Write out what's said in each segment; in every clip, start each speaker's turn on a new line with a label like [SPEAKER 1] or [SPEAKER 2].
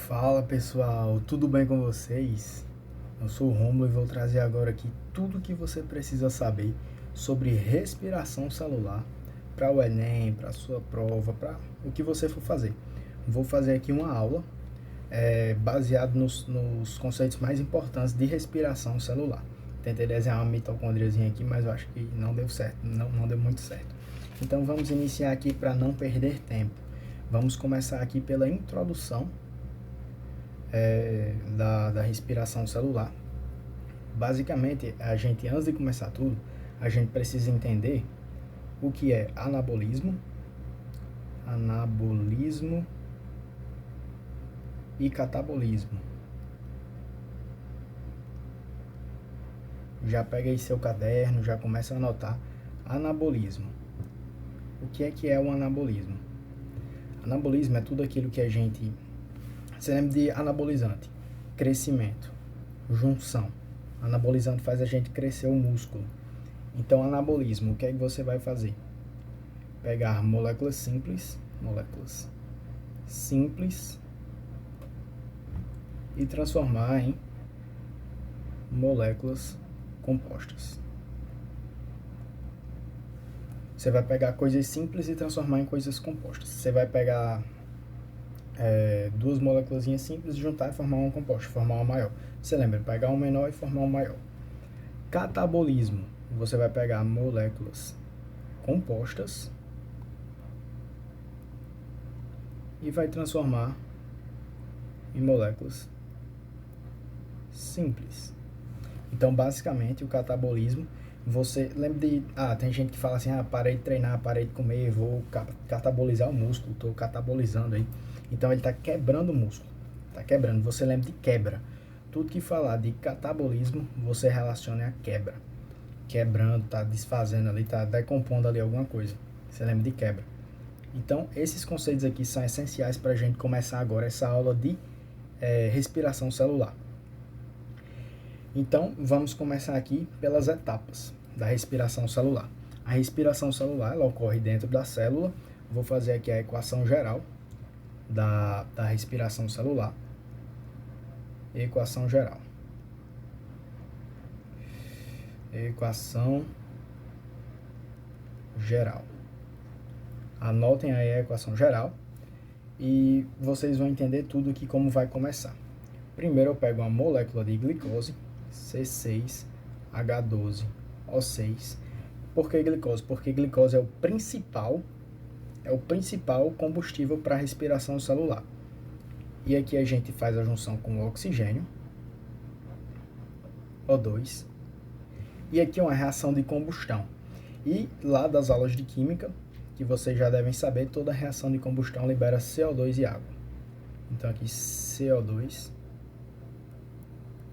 [SPEAKER 1] Fala pessoal, tudo bem com vocês? Eu sou o Rômulo e vou trazer agora aqui tudo o que você precisa saber sobre respiração celular para o Enem, para a sua prova, para o que você for fazer. Vou fazer aqui uma aula baseado nos conceitos mais importantes de respiração celular. Tentei desenhar uma mitocondriazinha aqui, mas eu acho que não deu certo, não deu muito certo. Então vamos iniciar aqui para não perder tempo. Vamos começar aqui pela introdução da respiração celular. Basicamente, antes de começar tudo, a gente precisa entender o que é anabolismo e catabolismo. Já pega aí seu caderno, já começa a anotar. Anabolismo. O que é o anabolismo? Anabolismo é tudo aquilo que a gente... Você lembra de anabolizante? Crescimento, junção. Anabolizante faz a gente crescer o músculo. Então, anabolismo, o que é que você vai fazer? Pegar moléculas simples e transformar em moléculas compostas. Você vai pegar coisas simples e transformar em coisas compostas. Você vai pegar duas moléculas simples, juntar e formar uma composta, formar uma maior. Você lembra? Pegar um menor e formar um maior. Catabolismo. Você vai pegar moléculas compostas e vai transformar em moléculas simples. Então, basicamente, o catabolismo, você lembra de... tem gente que fala assim, parei de treinar, parei de comer, vou catabolizar o músculo, estou catabolizando aí. Então, ele está quebrando o músculo, está quebrando. Você lembra de quebra. Tudo que falar de catabolismo, você relaciona a quebra. Quebrando, está desfazendo ali, está decompondo ali alguma coisa. Você lembra de quebra. Então, esses conceitos aqui são essenciais para a gente começar agora essa aula de respiração celular. Então, vamos começar aqui pelas etapas da respiração celular. A respiração celular, ela ocorre dentro da célula. Vou fazer aqui a equação geral da respiração celular. Equação geral. Equação geral. Anotem aí a equação geral e vocês vão entender tudo aqui como vai começar. Primeiro eu pego uma molécula de glicose, C6H12O6. Por que glicose? Porque glicose é o principal combustível para a respiração celular. E aqui a gente faz a junção com o oxigênio, O2. E aqui é uma reação de combustão. E lá das aulas de química, que vocês já devem saber, toda reação de combustão libera CO2 e água. Então aqui CO2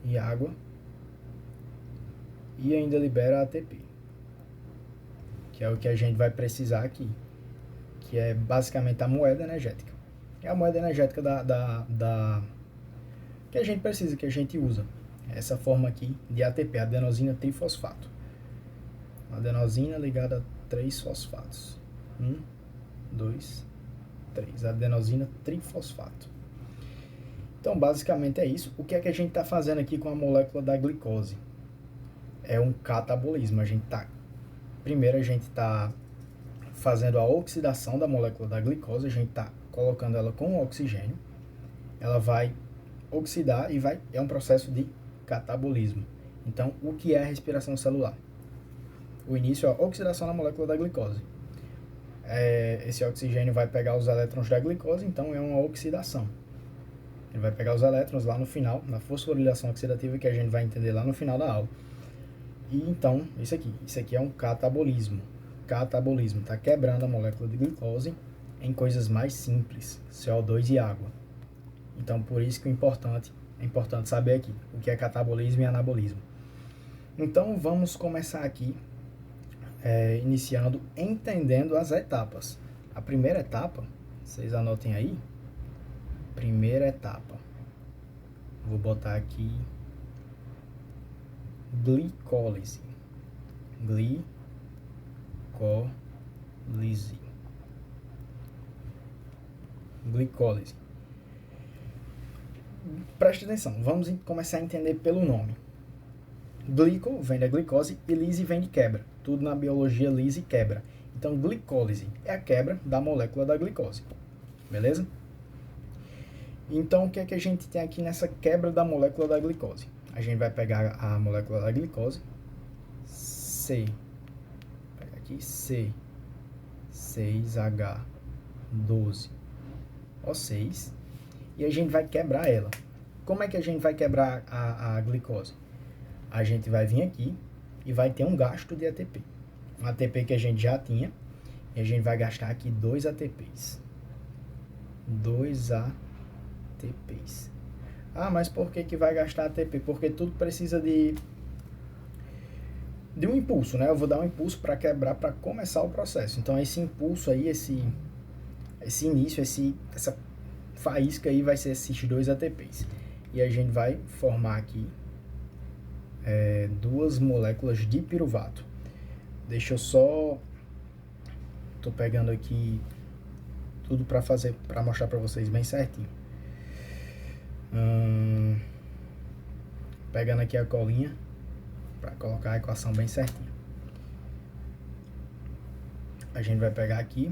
[SPEAKER 1] e água. E ainda libera ATP, que é o que a gente vai precisar aqui, que é basicamente a moeda energética. É a moeda energética que a gente precisa, que a gente usa. Essa forma aqui de ATP, adenosina trifosfato. Adenosina ligada a 3 fosfatos. 1, 2, 3. Adenosina trifosfato. Então, basicamente é isso. O que é que a gente está fazendo aqui com a molécula da glicose? É um catabolismo. Primeiro a gente está fazendo a oxidação da molécula da glicose. A gente está colocando ela com oxigênio. Ela vai oxidar e é um processo de catabolismo. Então, o que é a respiração celular? O início é a oxidação da molécula da glicose. Esse oxigênio vai pegar os elétrons da glicose, então é uma oxidação. Ele vai pegar os elétrons lá no final, na fosforilação oxidativa, que a gente vai entender lá no final da aula. E então, isso aqui é um catabolismo. Catabolismo está quebrando a molécula de glicose em coisas mais simples, CO2 e água. Então, por isso que é importante saber aqui o que é catabolismo e anabolismo. Então, vamos começar aqui, iniciando, entendendo as etapas. A primeira etapa, vocês anotem aí, primeira etapa, vou botar aqui, glicólise. Glicólise. Preste atenção, vamos começar a entender pelo nome. Glico vem da glicose e lise vem de quebra. Tudo na biologia lise quebra. Então, glicólise é a quebra da molécula da glicose. Beleza? Então, o que é que a gente tem aqui nessa quebra da molécula da glicose? A gente vai pegar a molécula da glicose, C, pega aqui, C, 6H12O6, e a gente vai quebrar ela. Como é que a gente vai quebrar a glicose? A gente vai vir aqui e vai ter um gasto de ATP. Um ATP que a gente já tinha, e a gente vai gastar aqui 2 ATPs. 2 ATPs. Ah, mas por que vai gastar ATP? Porque tudo precisa de um impulso, né? Eu vou dar um impulso para quebrar, para começar o processo. Então, esse impulso aí, esse início, essa faísca aí vai ser esses 2 ATPs. E a gente vai formar aqui 2 moléculas de piruvato. Deixa eu só... Tô pegando aqui tudo para mostrar para vocês bem certinho. Pegando aqui a colinha para colocar a equação bem certinho. A gente vai pegar aqui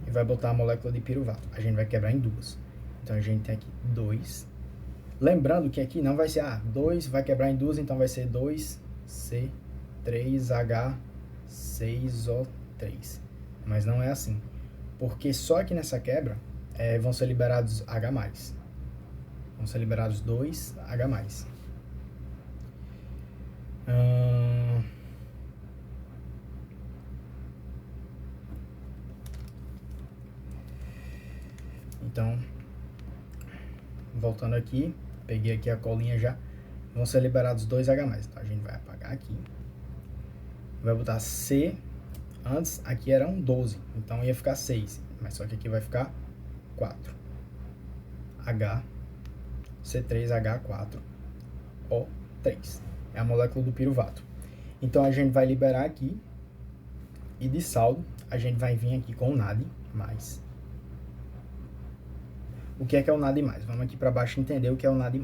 [SPEAKER 1] e vai botar a molécula de piruvato. A gente vai quebrar em 2. Então a gente tem aqui 2. Lembrando que aqui não vai ser 2 vai quebrar em 2, então vai ser 2C3H6O3. Mas não é assim, porque só aqui nessa quebra vão ser liberados H+. Vão ser liberados 2 H+. Então, voltando aqui, peguei aqui a colinha já, vão ser liberados 2 H+. Então, a gente vai apagar aqui, vai botar C, antes aqui eram 12, então ia ficar 6, mas só que aqui vai ficar 4. H, C3H4O3. É a molécula do piruvato. Então a gente vai liberar aqui. E de saldo, a gente vai vir aqui com o NAD+. O que é o NAD+? Vamos aqui para baixo entender o que é o NAD+.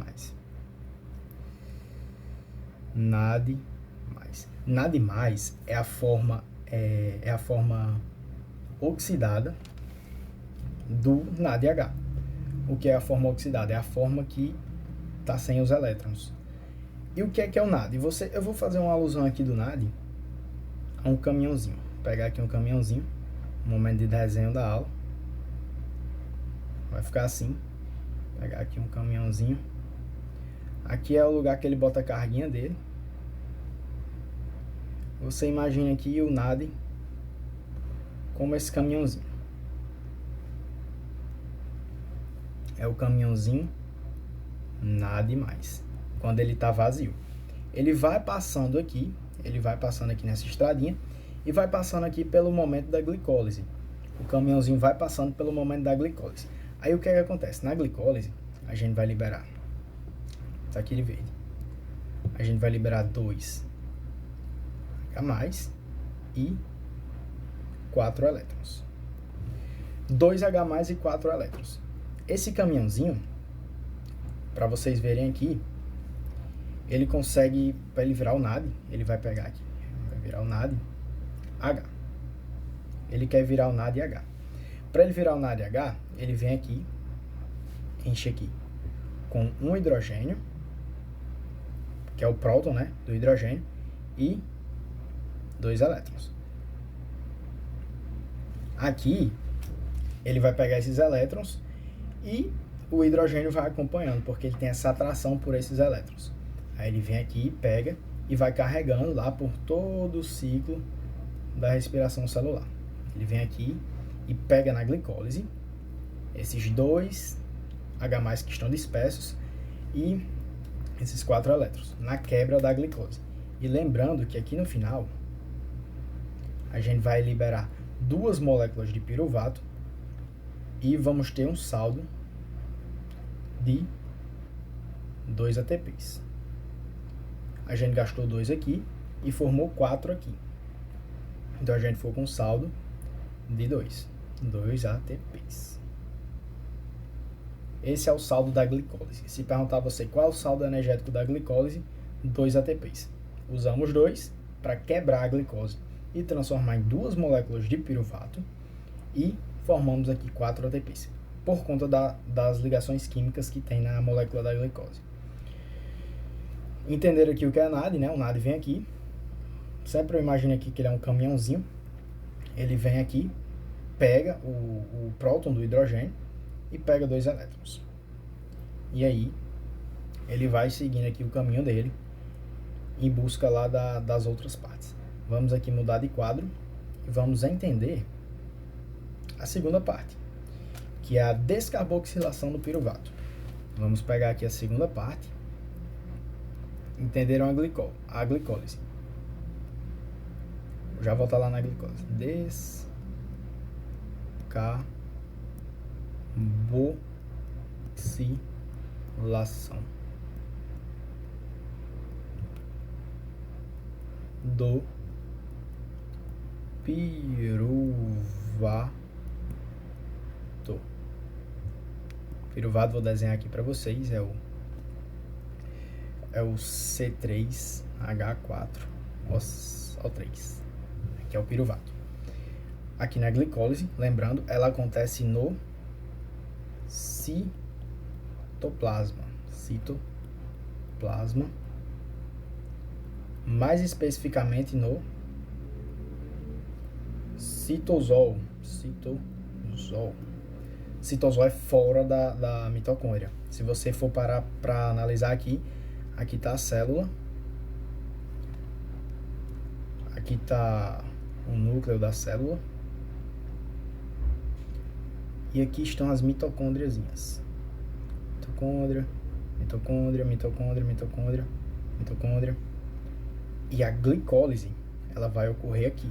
[SPEAKER 1] NAD+. NAD+, é a forma oxidada do NADH. O que é a forma oxidada? É a forma que está sem os elétrons. E o que é o NAD? Eu vou fazer uma alusão aqui do NAD a um caminhãozinho. Vou pegar aqui um caminhãozinho, um momento de desenho da aula. Vai ficar assim. Vou pegar aqui um caminhãozinho. Aqui é o lugar que ele bota a carguinha dele. Você imagina aqui o NAD como esse caminhãozinho. É o caminhãozinho NAD+. Quando ele está vazio. Ele vai passando aqui nessa estradinha e vai passando aqui pelo momento da glicólise. O caminhãozinho vai passando pelo momento da glicólise. Aí o que é que acontece? Na glicólise, a gente vai liberar, tá aqui de verde, a gente vai liberar 2 H+, e 4 elétrons. 2 H+, e 4 elétrons. Esse caminhãozinho, para vocês verem aqui, ele consegue, para ele virar o NAD, ele vai pegar aqui, vai virar o NAD H. Ele quer virar o NAD H. Para ele virar o NAD H, ele vem aqui, enche aqui com um hidrogênio, que é o próton, né, do hidrogênio, e 2 elétrons. Aqui, ele vai pegar esses elétrons e o hidrogênio vai acompanhando, porque ele tem essa atração por esses elétrons. Aí ele vem aqui, pega e vai carregando lá por todo o ciclo da respiração celular. Ele vem aqui e pega na glicólise esses 2 H+, que estão dispersos, e esses 4 elétrons, na quebra da glicose. E lembrando que aqui no final, a gente vai liberar 2 moléculas de piruvato e vamos ter um saldo de 2 ATPs. A gente gastou 2 aqui e formou 4 aqui. Então a gente ficou com um saldo de 2 ATPs. Esse é o saldo da glicólise. Se perguntar a você qual é o saldo energético da glicólise, 2 ATPs. Usamos 2 para quebrar a glicose e transformar em 2 moléculas de piruvato e formamos aqui 4 ATPs, por conta das ligações químicas que tem na molécula da glicose. Entenderam aqui o que é NAD, né? O NAD vem aqui, sempre eu imagino aqui que ele é um caminhãozinho, ele vem aqui, pega o próton do hidrogênio e pega 2 elétrons. E aí, ele vai seguindo aqui o caminho dele em busca lá das outras partes. Vamos aqui mudar de quadro e vamos entender a segunda parte, que é a descarboxilação do piruvato. Vamos pegar aqui a segunda parte. Entenderam a glicólise. Vou já voltar lá na glicose. Descarboxilação do piruvato. Piruvato, vou desenhar aqui para vocês, é o C3H4O3. Aqui é o piruvato. Aqui na glicólise, lembrando, ela acontece no citoplasma. Mais especificamente no citosol. Citosol é fora da mitocôndria. Se você for parar para analisar aqui está a célula, aqui está o núcleo da célula e aqui estão as mitocôndriazinhas. Mitocôndria. E a glicólise, ela vai ocorrer aqui.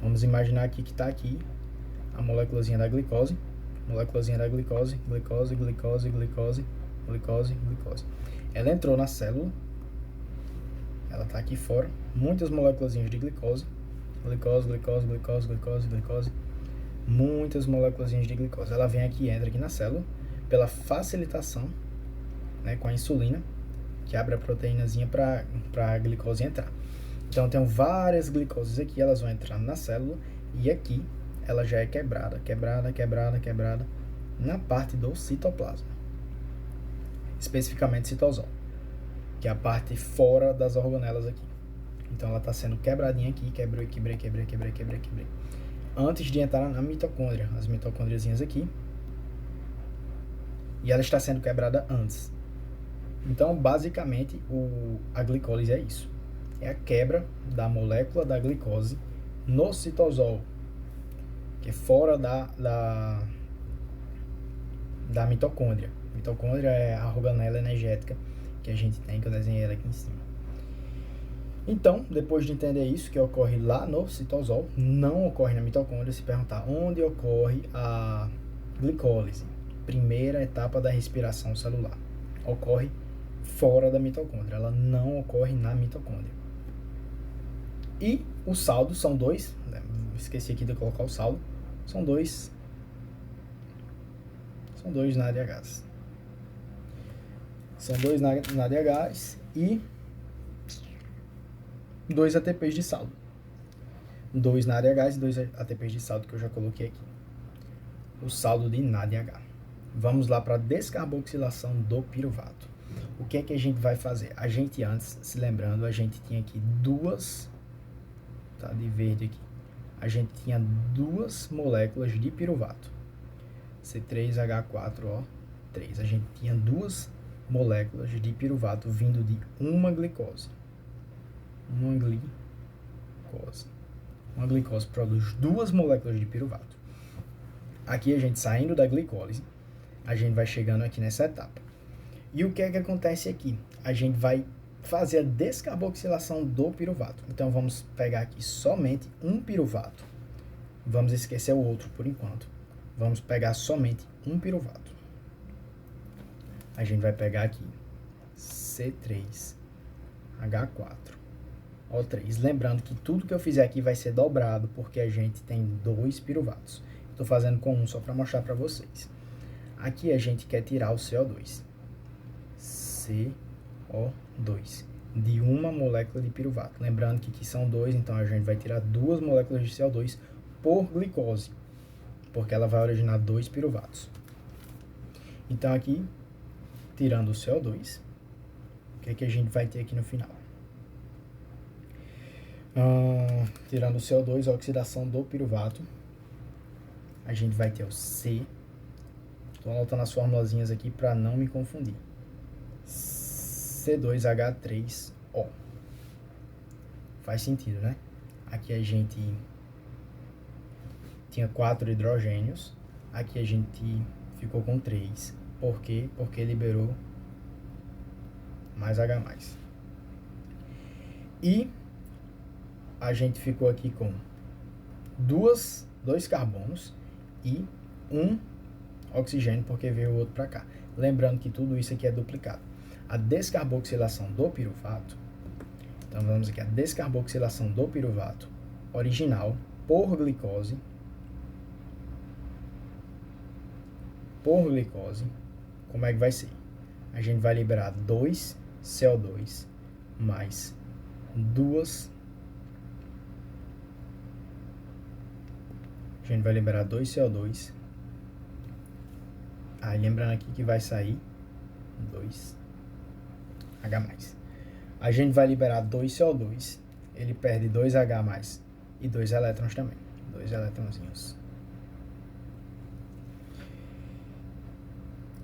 [SPEAKER 1] Vamos imaginar aqui que está aqui a moléculazinha da glicose, glicose. Ela entrou na célula, ela está aqui fora, muitas moléculazinhas de glicose, muitas moléculazinhas de glicose. Ela vem aqui, entra aqui na célula, pela facilitação, né, com a insulina, que abre a proteínazinha para a glicose entrar. Então, tem várias glicoses aqui, elas vão entrar na célula, e aqui ela já é quebrada na parte do citoplasma, especificamente citosol, que é a parte fora das organelas aqui. Então, ela está sendo quebradinha aqui, quebrei, antes de entrar na mitocôndria, as mitocôndriazinhas aqui, e ela está sendo quebrada antes. Então, basicamente, a glicólise é isso. É a quebra da molécula da glicose no citosol, que é fora da mitocôndria. Mitocôndria é a organela energética que a gente tem, que eu desenhei ela aqui em cima. Então, depois de entender isso, que ocorre lá no citosol, não ocorre na mitocôndria. Se perguntar onde ocorre a glicólise, primeira etapa da respiração celular, ocorre fora da mitocôndria, ela não ocorre na mitocôndria. E o saldo são 2, esqueci aqui de colocar o saldo, são dois NADHs. São 2 NADHs e 2 ATPs de saldo. 2 NADHs e 2 ATPs de saldo que eu já coloquei aqui. O saldo de NADH. Vamos lá para a descarboxilação do piruvato. O que é que a gente vai fazer? A gente antes, se lembrando, a gente tinha aqui duas, tá de verde aqui, a gente tinha 2 moléculas de piruvato, C3H4O3. A gente tinha 2 moléculas de piruvato vindo de uma glicose. Uma glicose produz 2 moléculas de piruvato. Aqui a gente saindo da glicólise, a gente vai chegando aqui nessa etapa. E o que é que acontece aqui? A gente vai fazer a descarboxilação do piruvato. Então, vamos pegar aqui somente um piruvato. Vamos esquecer o outro por enquanto. Vamos pegar somente um piruvato. A gente vai pegar aqui C3H4O3. Lembrando que tudo que eu fizer aqui vai ser dobrado, porque a gente tem 2 piruvatos. Estou fazendo com um só para mostrar para vocês. Aqui a gente quer tirar o CO2. CO2. De uma molécula de piruvato. Lembrando que aqui são 2, então a gente vai tirar 2 moléculas de CO2 por glicose. Porque ela vai originar 2 piruvatos. Então aqui, tirando o CO2, o que é que a gente vai ter aqui no final? Tirando o CO2, a oxidação do piruvato, a gente vai ter o C. Estou anotando as formulazinhas aqui para não me confundir. C2H3O. Faz sentido, né? Aqui a gente tinha 4 hidrogênios. Aqui a gente ficou com 3. Por quê? Porque liberou mais H+. E a gente ficou aqui com 2 carbonos e 1 oxigênio, porque veio o outro para cá. Lembrando que tudo isso aqui é duplicado. A descarboxilação do piruvato, então vamos aqui, a descarboxilação do piruvato original por glicose, como é que vai ser? A gente vai liberar 2 CO2 mais 2. A gente vai liberar 2 CO2. Aí lembrando aqui que vai sair 2H+. A gente vai liberar 2 CO2. Ele perde 2H+, e 2 elétrons também. 2 eletrõezinhos.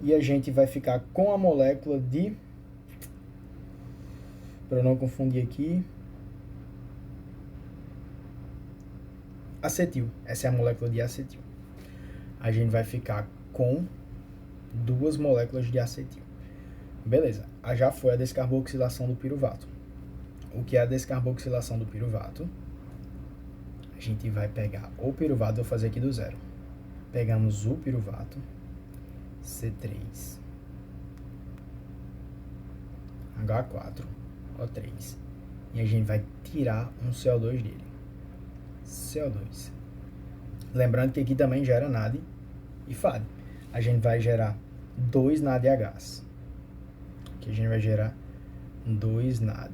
[SPEAKER 1] E a gente vai ficar com a molécula de... para eu não confundir aqui... acetil. Essa é a molécula de acetil. A gente vai ficar com 2 moléculas de acetil. Beleza. Já foi a descarboxilação do piruvato. O que é a descarboxilação do piruvato? A gente vai pegar o piruvato, vou fazer aqui do zero. Pegamos o piruvato, C3, H4, O3. E a gente vai tirar um CO2 dele. CO2. Lembrando que aqui também gera NAD e FAD. A gente vai gerar 2 NADHs. Aqui a gente vai gerar 2 NADHs.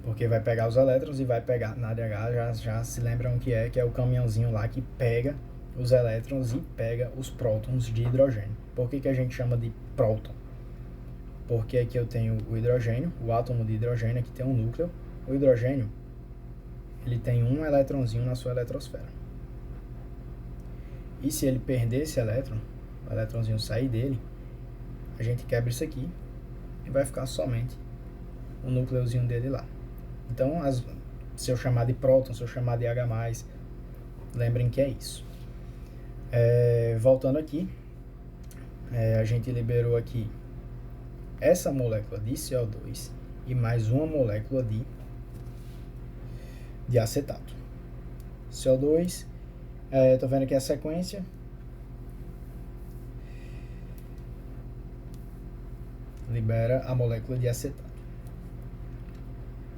[SPEAKER 1] Porque vai pegar os elétrons e vai pegar NADH. Já se lembram que é o caminhãozinho lá que pega os elétrons e pega os prótons de hidrogênio. Por que a gente chama de próton? Porque aqui eu tenho o hidrogênio, o átomo de hidrogênio, aqui tem um núcleo. O hidrogênio, ele tem um elétronzinho na sua eletrosfera. E se ele perder esse elétron, o elétronzinho sair dele, a gente quebra isso aqui e vai ficar somente o núcleozinho dele lá. Então, se eu chamar de próton, se eu chamar de H+, lembrem que é isso. Voltando aqui, a gente liberou aqui essa molécula de CO2 e mais uma molécula de acetato. CO2, tô vendo aqui a sequência. Libera a molécula de acetato,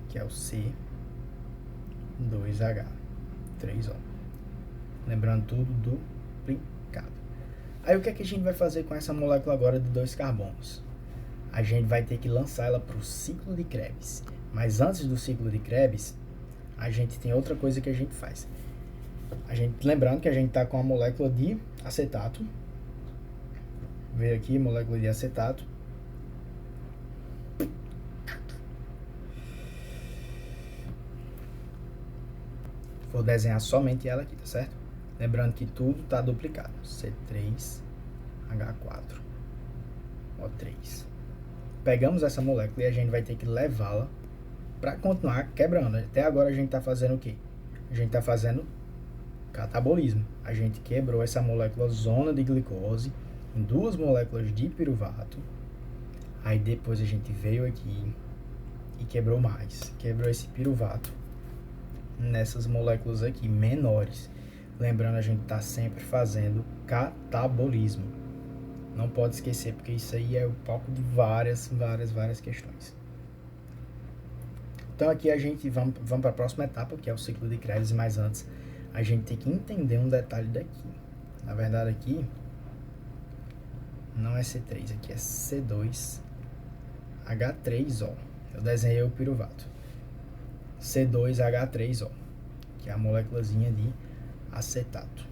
[SPEAKER 1] que é o C2H3O. Lembrando tudo duplicado. Aí o que é que a gente vai fazer com essa molécula agora de 2 carbonos? A gente vai ter que lançar ela para o ciclo de Krebs. Mas antes do ciclo de Krebs, a gente tem outra coisa que a gente faz. Lembrando que a gente está com a molécula de acetato. Veio aqui, molécula de acetato. Vou desenhar somente ela aqui, tá certo? Lembrando que tudo está duplicado. C3H4O3. Pegamos essa molécula e a gente vai ter que levá-la para continuar quebrando. Até agora a gente está fazendo o quê? A gente está fazendo catabolismo. A gente quebrou essa molécula zona de glicose em 2 moléculas de piruvato. Aí depois a gente veio aqui e quebrou mais. Quebrou esse piruvato nessas moléculas aqui menores. Lembrando, a gente está sempre fazendo catabolismo. Não pode esquecer, porque isso aí é o palco de várias questões. Então aqui a gente vamos para a próxima etapa, que é o ciclo de Krebs, mas antes a gente tem que entender um detalhe daqui. Na verdade aqui não é C3, aqui é C2H3O. Eu desenhei o piruvato. C2H3O, que é a moléculazinha de acetato.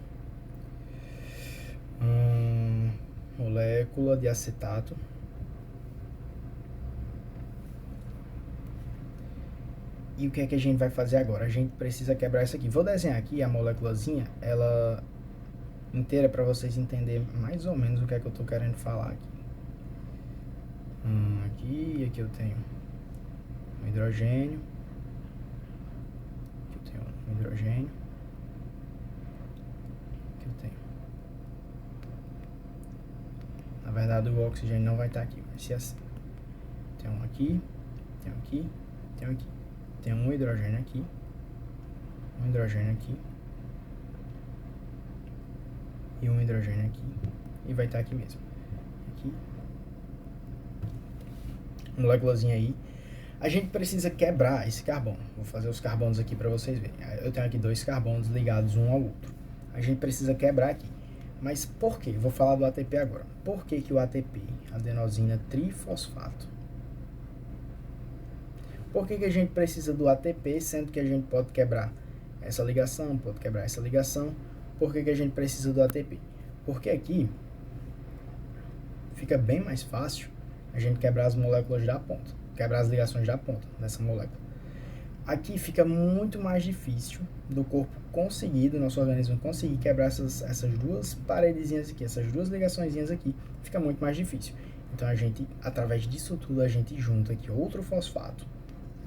[SPEAKER 1] Molécula de acetato. E o que é que a gente vai fazer agora? A gente precisa quebrar isso aqui. Vou desenhar aqui a moléculazinha, ela inteira, para vocês entenderem mais ou menos o que é que eu tô querendo falar aqui. Aqui eu tenho um hidrogênio. Aqui eu tenho um hidrogênio. Aqui eu tenho. Na verdade o oxigênio não vai estar aqui, vai ser assim. Tem um aqui, tem um aqui, tem um aqui. Tem um hidrogênio aqui, um hidrogênio aqui e um hidrogênio aqui, e vai estar aqui mesmo. Aqui, moléculazinha aí. A gente precisa quebrar esse carbono. Vou fazer os carbonos aqui para vocês verem. Eu tenho aqui 2 carbonos ligados um ao outro. A gente precisa quebrar aqui. Mas por quê? Vou falar do ATP agora. Por que que o ATP, adenosina trifosfato? Por que que a gente precisa do ATP, sendo que a gente pode quebrar essa ligação, pode quebrar essa ligação? Por que que a gente precisa do ATP? Porque aqui fica bem mais fácil a gente quebrar as moléculas da ponta, quebrar as ligações da ponta dessa molécula. Aqui fica muito mais difícil do corpo conseguir, do nosso organismo conseguir quebrar essas duas paredezinhas aqui, essas duas ligaçõezinhas aqui, fica muito mais difícil. Então a gente, através disso tudo, a gente junta aqui outro fosfato,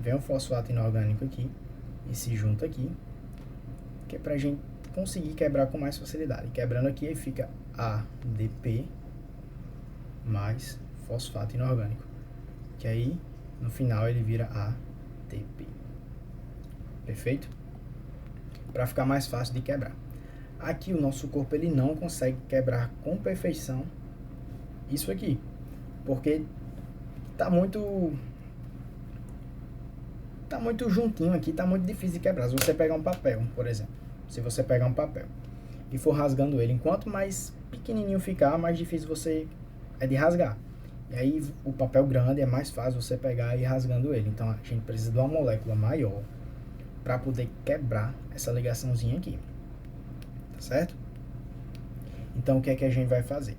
[SPEAKER 1] vem um fosfato inorgânico aqui e se junta aqui, que é pra gente conseguir quebrar com mais facilidade. Quebrando aqui, aí fica ADP mais fosfato inorgânico, que aí no final ele vira ATP. Perfeito? Para ficar mais fácil de quebrar. Aqui o nosso corpo ele não consegue quebrar com perfeição isso aqui, porque tá muito juntinho aqui, tá muito difícil de quebrar. Se você pegar um papel, por exemplo, se você pegar um papel e for rasgando ele, enquanto mais pequenininho ficar, mais difícil você é de rasgar. E aí o papel grande é mais fácil você pegar e ir rasgando ele. Então a gente precisa de uma molécula maior para poder quebrar essa ligaçãozinha aqui, tá certo? Então o que é que a gente vai fazer?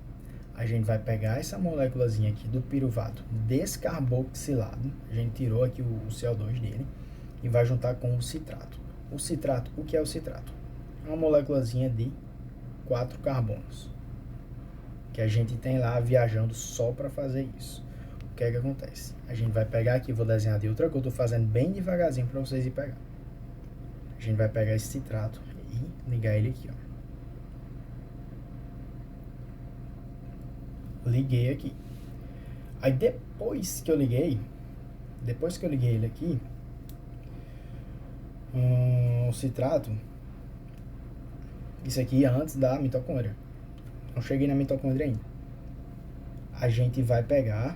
[SPEAKER 1] A gente vai pegar essa moléculazinha aqui do piruvato descarboxilado, a gente tirou aqui o CO2 dele, e vai juntar com o citrato. O citrato, o que é o citrato? É uma moléculazinha de 4 carbonos, que a gente tem lá viajando só para fazer isso. O que é que acontece? A gente vai pegar aqui, vou desenhar de outra cor, eu tô fazendo bem devagarzinho para vocês ir pegar. A gente vai pegar esse citrato e ligar ele aqui, ó. Liguei aqui. Aí depois que eu liguei ele aqui, o citrato, isso aqui é antes da mitocôndria. Não cheguei na mitocôndria ainda. A gente vai pegar,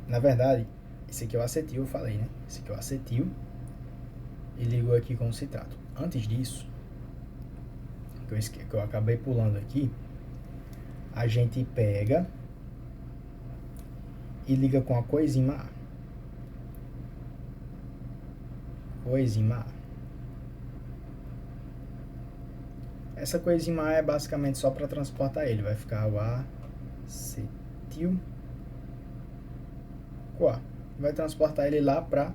[SPEAKER 1] na verdade, esse aqui é o acetil, eu falei, né? Esse aqui é o acetil e ligou aqui com o citrato. Antes disso, que eu acabei pulando aqui, a gente pega e liga com a coenzima A. Coenzima A. Essa coenzima A é basicamente só para transportar ele. Vai ficar o acetil CoA. Vai transportar ele lá para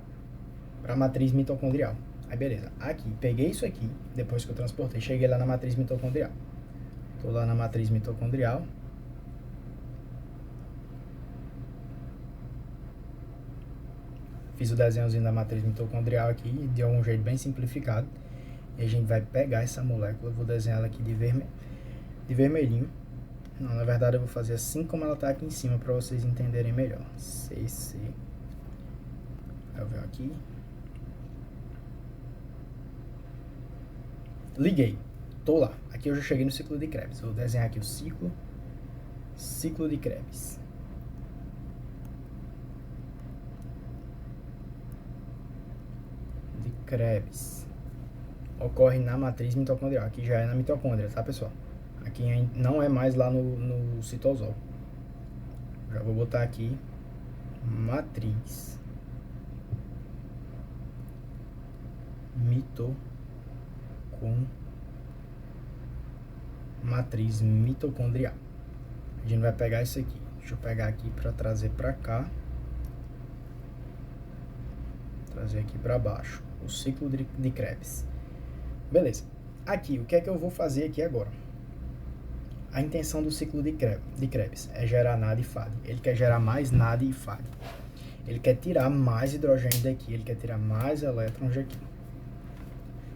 [SPEAKER 1] a matriz mitocondrial. Aí beleza, aqui, peguei isso aqui, depois que eu transportei, cheguei lá na matriz mitocondrial. Tô lá na matriz mitocondrial. Fiz o desenhozinho da matriz mitocondrial aqui, de algum jeito bem simplificado. E a gente vai pegar essa molécula, eu vou desenhar ela aqui de vermelhinho. Não, na verdade eu vou fazer assim como ela tá aqui em cima, para vocês entenderem melhor. CC. Eu venho aqui. Liguei, tô lá. Aqui eu já cheguei no ciclo de Krebs. Vou desenhar aqui o ciclo de Krebs. De Krebs ocorre na matriz mitocondrial. Aqui já é na mitocôndria, tá, pessoal? Aqui não é mais lá no citosol. Já vou botar aqui matriz matriz mitocondrial. A gente vai pegar isso aqui. Deixa eu pegar aqui para trazer para cá. Trazer aqui para baixo. O ciclo de Krebs. Beleza. Aqui, o que é que eu vou fazer aqui agora? A intenção do ciclo de Krebs é gerar NAD e FAD. Ele quer gerar mais NAD e FAD. Ele quer tirar mais hidrogênio daqui. Ele quer tirar mais elétrons daqui.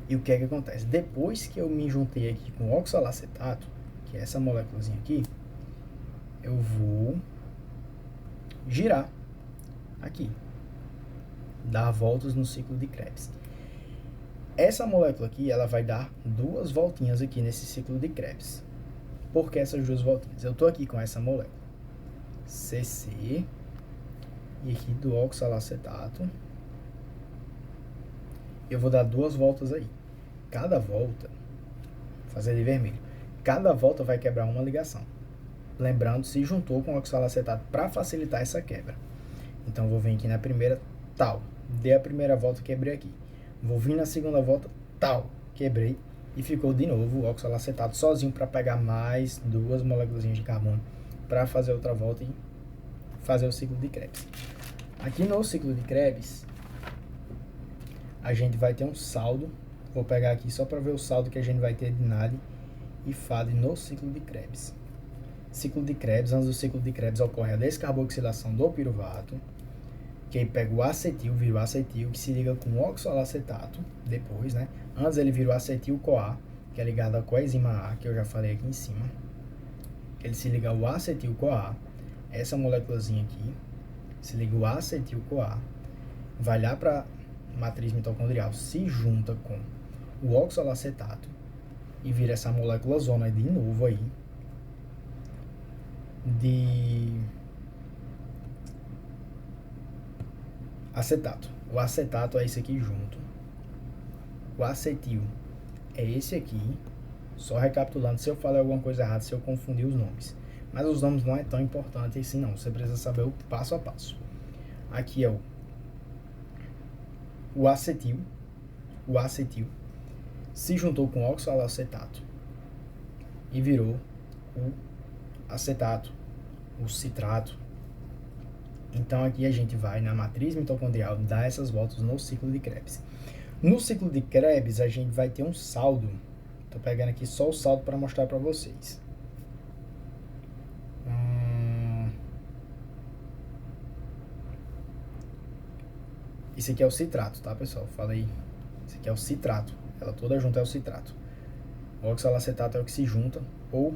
[SPEAKER 1] E o que é que acontece? Depois que eu me juntei aqui com o oxalacetato, que é essa moléculazinha aqui, eu vou girar aqui. Dar voltas no ciclo de Krebs. Essa molécula aqui, ela vai dar 2 voltinhas aqui nesse ciclo de Krebs. Por que essas 2 voltinhas? Eu tô aqui com essa molécula CC e aqui do oxalacetato. Eu vou dar 2 voltas aí. Cada volta, vou fazer de vermelho. Cada volta vai quebrar uma ligação. Lembrando, se juntou com o oxalacetato para facilitar essa quebra. Então, vou vir aqui na primeira, tal. Dei a primeira volta, quebrei aqui. Vou vir na segunda volta, tal. Quebrei. E ficou de novo o oxalacetato sozinho para pegar mais 2 moléculas de carbono para fazer outra volta e fazer o ciclo de Krebs. Aqui no ciclo de Krebs, a gente vai ter um saldo. Vou pegar aqui só para ver o saldo que a gente vai ter de NAD e FAD no ciclo de Krebs. Ciclo de Krebs, antes do ciclo de Krebs ocorre a descarboxilação do piruvato, que aí pega o acetil, vira o acetil, que se liga com o oxalacetato, depois, né? Antes ele vira o acetil-CoA, que é ligado à coenzima A, que eu já falei aqui em cima. Ele se liga ao acetil-CoA, essa moléculazinha aqui, se liga o acetil-CoA, vai lá para matriz mitocondrial, se junta com o oxalacetato e vira essa molécula zona de novo aí de acetato. O acetato é esse aqui junto. O acetil é esse aqui. Só recapitulando, se eu falei alguma coisa errada, se eu confundir os nomes. Mas os nomes não é tão importante assim não. Você precisa saber o passo a passo. Aqui é o acetil. O acetil se juntou com o oxalacetato e virou o acetato, o citrato. Então aqui a gente vai na matriz mitocondrial dar essas voltas no ciclo de Krebs. No ciclo de Krebs a gente vai ter um saldo. Tô pegando aqui só o saldo para mostrar para vocês. Esse aqui é o citrato, tá, pessoal? Falei. Esse aqui é o citrato. Ela toda junta é o citrato. O oxalacetato é o que se junta, ou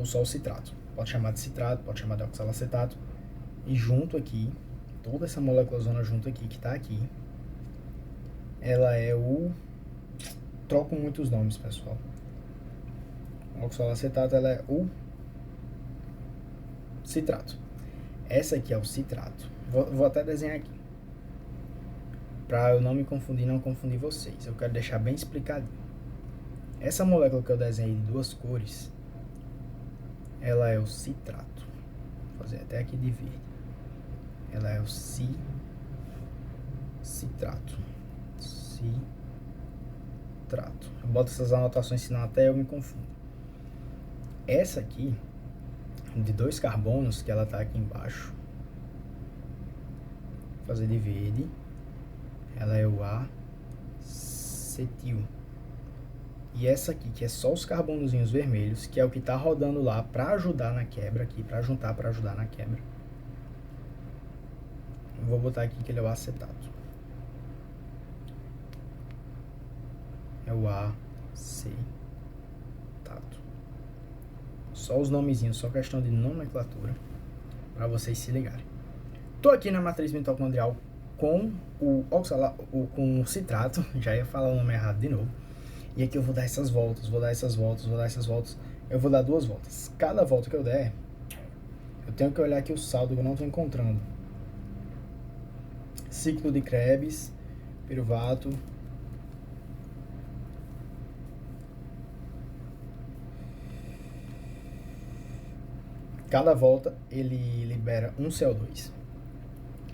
[SPEAKER 1] só o citrato. Pode chamar de citrato, pode chamar de oxalacetato. E junto aqui, toda essa molécula zona junto aqui, que tá aqui, ela é o... Troco muitos nomes, pessoal. O oxalacetato, ela é o citrato. Essa aqui é o citrato. Vou até desenhar aqui. Pra eu não me confundir, não confundir vocês. Eu quero deixar bem explicadinho. Essa molécula que eu desenhei de 2 cores, ela é o citrato. Vou fazer até aqui de verde. Ela é o citrato. Citrato. Eu boto essas anotações, senão até eu me confundo. Essa aqui, de 2 carbonos, que ela tá aqui embaixo. Vou fazer de verde. Ela é o acetil. E essa aqui, que é só os carbonozinhos vermelhos, que é o que tá rodando lá para ajudar na quebra aqui, para juntar, para ajudar na quebra. Eu vou botar aqui que ele é o acetato. É o acetato. Só os nomezinhos, só questão de nomenclatura, para vocês se ligarem. Tô aqui na matriz mitocondrial com com o citrato, já ia falar o nome errado de novo. E aqui eu vou dar essas voltas, vou dar essas voltas, vou dar essas voltas. Eu vou dar 2 voltas. Cada volta que eu der, eu tenho que olhar aqui o saldo que eu não estou encontrando. Ciclo de Krebs, Piruvato. Cada volta ele libera um CO2.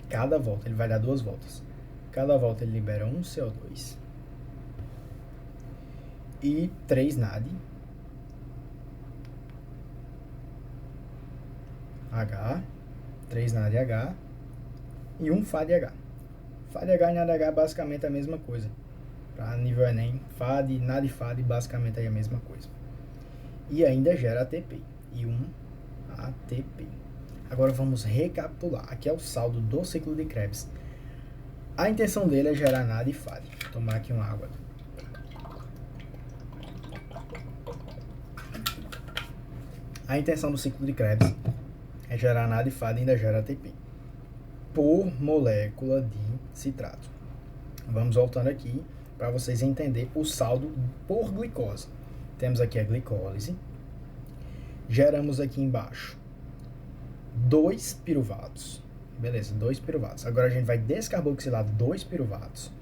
[SPEAKER 1] Cada volta, ele vai dar 2 voltas. Cada volta ele libera um CO2. E 3 NAD. H. 3 NADH. E 1 FADH. FADH e NADH é basicamente a mesma coisa. Para nível Enem, FAD, NAD e FAD basicamente é a mesma coisa. E ainda gera ATP. E 1 ATP. Agora vamos recapitular. Aqui é o saldo do ciclo de Krebs. A intenção dele é gerar NAD e FAD. Vou tomar aqui uma água. A intenção do ciclo de Krebs é gerar NAD e FAD e ainda gera ATP por molécula de citrato. Vamos voltando aqui para vocês entenderem o saldo por glicose. Temos aqui a glicólise. Geramos aqui embaixo 2 piruvatos. Beleza, 2 piruvatos. Agora a gente vai descarboxilar 2 piruvatos,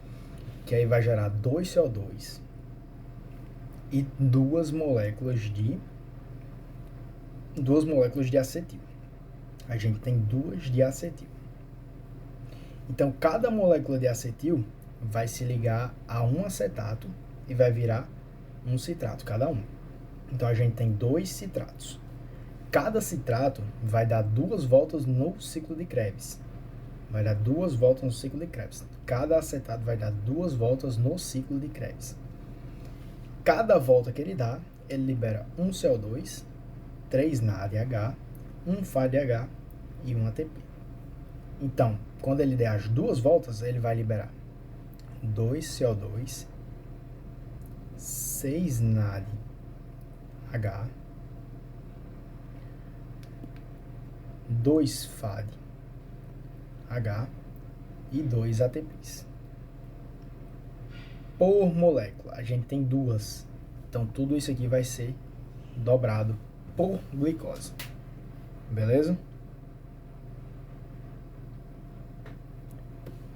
[SPEAKER 1] que aí vai gerar 2 CO2 e 2 moléculas de acetil. A gente tem 2 de acetil. Então, cada molécula de acetil vai se ligar a um acetato e vai virar um citrato, cada um. Então, a gente tem 2 citratos. Cada citrato vai dar 2 voltas no ciclo de Krebs. Vai dar 2 voltas no ciclo de Krebs. Cada acetato vai dar 2 voltas no ciclo de Krebs. Cada volta que ele dá, ele libera um CO2, 3 NADH, 1 FADH e 1 ATP. Então, quando ele der as 2 voltas, ele vai liberar 2 CO2, 6 NADH, 2 FADH e 2 ATPs. Por molécula, a gente tem 2. Então, tudo isso aqui vai ser dobrado por glicose. Beleza?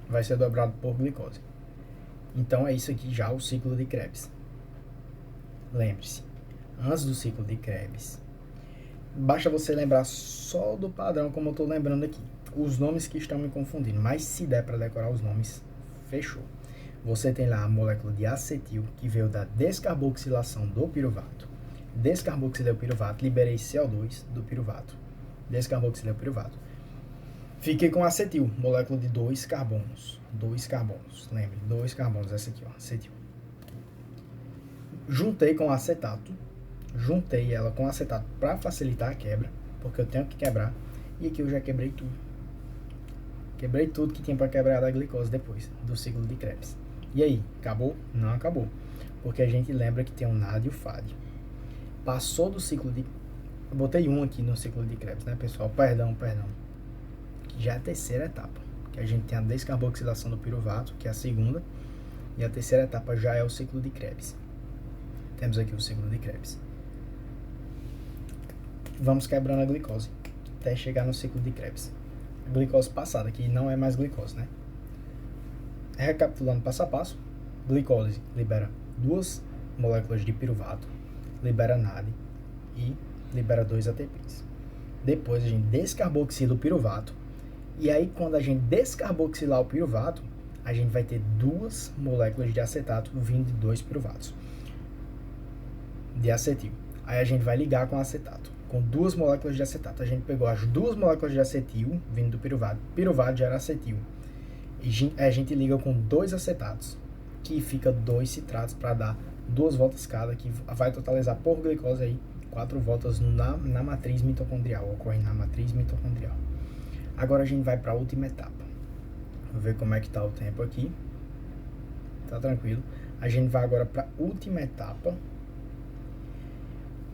[SPEAKER 1] Vai ser dobrado por glicose. Então, é isso aqui já o ciclo de Krebs. Lembre-se, antes do ciclo de Krebs, basta você lembrar só do padrão, como eu estou lembrando aqui. Os nomes que estão me confundindo, mas se der para decorar os nomes, fechou. Você tem lá a molécula de acetil, que veio da descarboxilação do piruvato. Descarboxilei o piruvato, liberei CO2 do piruvato. Descarboxilei o piruvato. Fiquei com acetil, molécula de 2 carbonos. 2 carbonos, lembre, 2 carbonos, essa aqui, ó, acetil. Juntei com acetato. Juntei ela com acetato para facilitar a quebra, porque eu tenho que quebrar. E aqui eu já quebrei tudo. Quebrei tudo que tinha para quebrar da glicose depois do ciclo de Krebs. E aí, acabou? Não acabou. Porque a gente lembra que tem o NAD e o FAD. Passou do ciclo de... Eu botei um aqui no ciclo de Krebs, né, pessoal? Perdão. Que já é a terceira etapa. Que a gente tem a descarboxilação do piruvato, que é a segunda. E a terceira etapa já é o ciclo de Krebs. Temos aqui o ciclo de Krebs. Vamos quebrando a glicose até chegar no ciclo de Krebs. A glicose passada, que não é mais glicose, né? Recapitulando passo a passo, glicólise libera 2 moléculas de piruvato, libera NAD e libera 2 ATPs. Depois a gente descarboxila o piruvato, e aí quando a gente descarboxilar o piruvato, a gente vai ter 2 moléculas de acetato vindo de 2 piruvatos de acetil. Aí a gente vai ligar com acetato, com 2 moléculas de acetato. A gente pegou as 2 moléculas de acetil vindo do piruvato. Piruvato gera acetil. E a gente liga com 2 acetatos, que fica 2 citratos para dar 2 voltas cada, que vai totalizar por glicose aí 4 voltas na matriz mitocondrial, ocorre na matriz mitocondrial. Agora a gente vai para a última etapa. Vou ver como é que tá o tempo aqui. Tá tranquilo. A gente vai agora para a última etapa,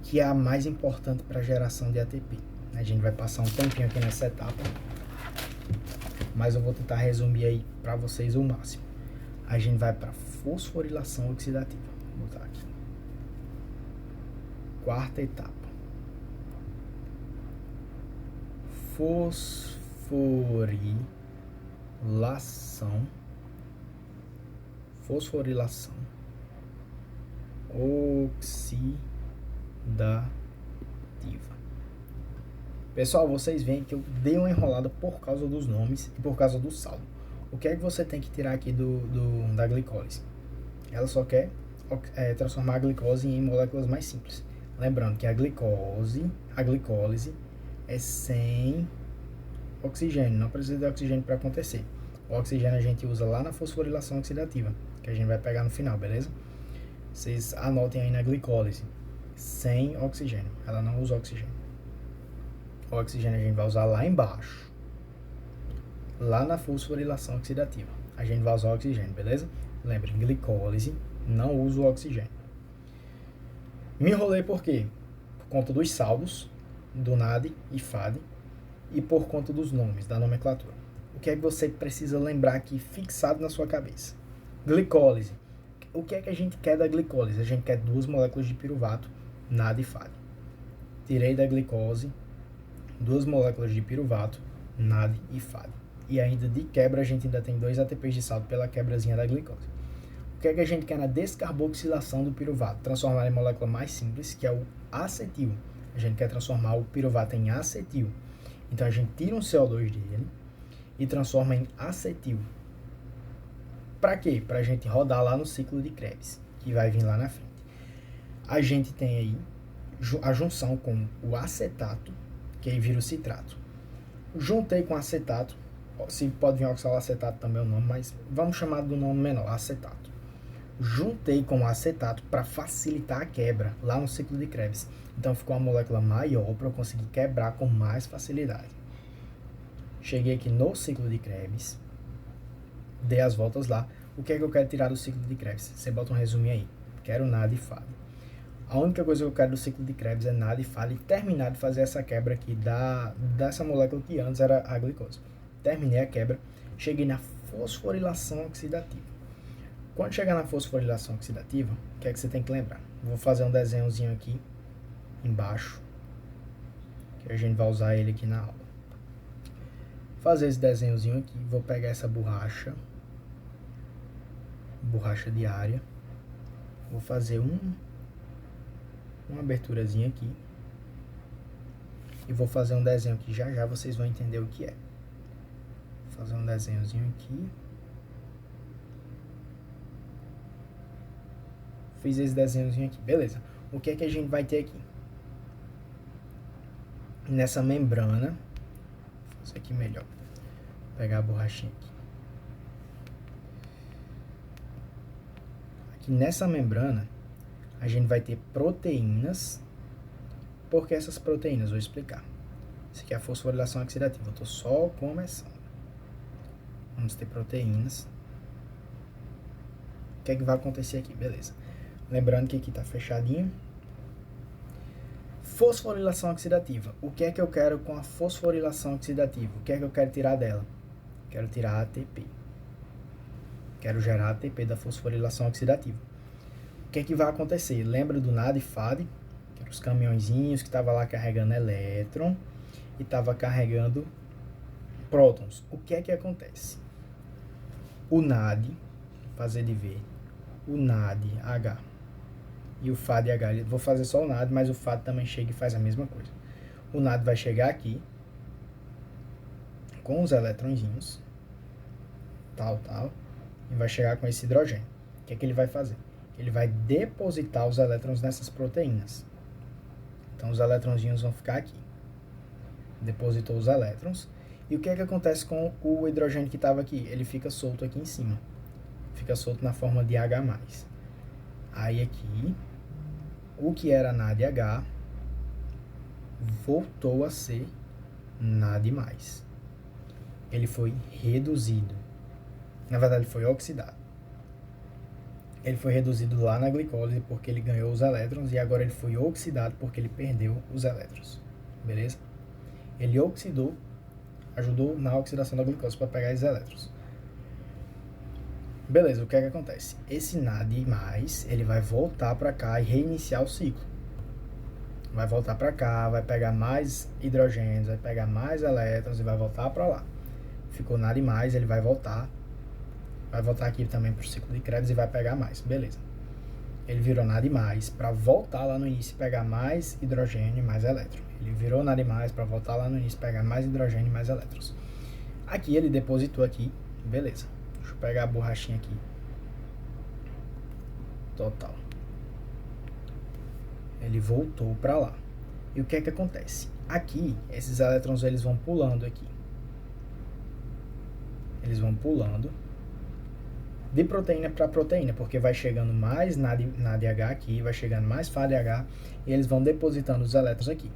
[SPEAKER 1] que é a mais importante para a geração de ATP. A gente vai passar um tempinho aqui nessa etapa, mas eu vou tentar resumir aí para vocês o máximo. A gente vai para fosforilação oxidativa. Vou botar aqui. Quarta etapa. Fosforilação fosforilação oxidativa. Pessoal, vocês veem que eu dei uma enrolada por causa dos nomes e por causa do saldo. O que é que você tem que tirar aqui da glicólise? Ela só quer transformar a glicose em moléculas mais simples. Lembrando que a glicólise é sem oxigênio, não precisa de oxigênio para acontecer. O oxigênio a gente usa lá na fosforilação oxidativa, que a gente vai pegar no final, beleza? Vocês anotem aí na glicólise, sem oxigênio, ela não usa oxigênio. O oxigênio a gente vai usar lá embaixo, lá na fosforilação oxidativa, a gente vai usar o oxigênio, beleza? Lembre, glicólise não usa o oxigênio. Me enrolei por quê? Por conta dos saldos, do NAD e FAD, e por conta dos nomes, da nomenclatura. O que é que você precisa lembrar aqui, fixado na sua cabeça? Glicólise. O que é que a gente quer da glicólise? A gente quer 2 moléculas de piruvato, NAD e FAD. Tirei da glicose 2 moléculas de piruvato, NAD e FAD. E ainda de quebra a gente ainda tem 2 ATPs de saldo pela quebrazinha da glicose. O que é que a gente quer na descarboxilação do piruvato? Transformar em molécula mais simples, que é o acetil. A gente quer transformar o piruvato em acetil. Então a gente tira um CO2 dele e transforma em acetil. Para quê? Para a gente rodar lá no ciclo de Krebs, que vai vir lá na frente. A gente tem aí a junção com o acetato, que aí vira o citrato. Juntei com acetato, se pode vir oxalacetato também é o nome, mas vamos chamar do nome menor, acetato. Juntei com o acetato para facilitar a quebra lá no ciclo de Krebs. Então ficou uma molécula maior para eu conseguir quebrar com mais facilidade. Cheguei aqui no ciclo de Krebs, dei as voltas lá. O que é que eu quero tirar do ciclo de Krebs? Você bota um resumo aí. Quero NAD e FAD. A única coisa que eu quero do ciclo de Krebs é NAD e FAD e terminar de fazer essa quebra aqui dessa molécula que antes era a glicose. Terminei a quebra, cheguei na fosforilação oxidativa. Quando chegar na fosforilação oxidativa, o que é que você tem que lembrar? Vou fazer um desenhozinho aqui embaixo, que a gente vai usar ele aqui na aula. Fazer esse desenhozinho aqui, vou pegar essa borracha diária, vou fazer uma aberturazinha aqui e vou fazer um desenho aqui, já vocês vão entender o que é. Vou fazer um desenhozinho aqui. Fiz esse desenhozinho aqui, beleza. O que é que a gente vai ter aqui? Nessa membrana, vou fazer aqui melhor. Vou pegar a borrachinha aqui. Aqui nessa membrana, a gente vai ter proteínas. Por que essas proteínas? Vou explicar. Isso aqui é a fosforilação oxidativa. Eu estou só começando. Vamos ter proteínas. O que é que vai acontecer aqui? Beleza. Lembrando que aqui está fechadinho. Fosforilação oxidativa. O que é que eu quero com a fosforilação oxidativa? O que é que eu quero tirar dela? Quero tirar ATP. Quero gerar ATP da fosforilação oxidativa. O que é que vai acontecer? Lembra do NAD e FAD? Que eram os caminhõezinhos que estavam lá carregando elétron e estava carregando prótons. O que é que acontece? O NAD, fazer de ver, o NADH e o FADH, vou fazer só o NAD, mas o FAD também chega e faz a mesma coisa. O NAD vai chegar aqui com os eletrõezinhos, tal, e vai chegar com esse hidrogênio. O que é que ele vai fazer? Ele vai depositar os elétrons nessas proteínas. Então os eletrõezinhos vão ficar aqui. Depositou os elétrons. E o que é que acontece com o hidrogênio que estava aqui? Ele fica solto aqui em cima. Fica solto na forma de H+. Aí aqui, o que era NADH voltou a ser NAD+. Ele foi reduzido. Na verdade, ele foi oxidado. Ele foi reduzido lá na glicólise porque ele ganhou os elétrons e agora ele foi oxidado porque ele perdeu os elétrons. Beleza? Ele oxidou, ajudou na oxidação da glicose para pegar esses elétrons. Beleza, o que é que acontece? Esse NAD+, ele vai voltar para cá e reiniciar o ciclo. Vai voltar para cá, vai pegar mais hidrogênios, vai pegar mais elétrons e vai voltar para lá. Ficou NAD+, ele vai voltar Vai voltar aqui também pro ciclo de créditos e vai pegar mais. Beleza. Ele virou NAD+, para voltar lá no início e pegar mais hidrogênio e mais elétron. Ele virou NAD+, para voltar lá no início e pegar mais hidrogênio e mais elétrons. Aqui ele depositou aqui. Beleza. Deixa eu pegar a borrachinha aqui. Total. Ele voltou para lá. E o que é que acontece? Aqui, esses elétrons eles vão pulando aqui. Eles vão pulando de proteína para proteína, porque vai chegando mais NADH aqui, vai chegando mais FADH, e eles vão depositando os elétrons aqui.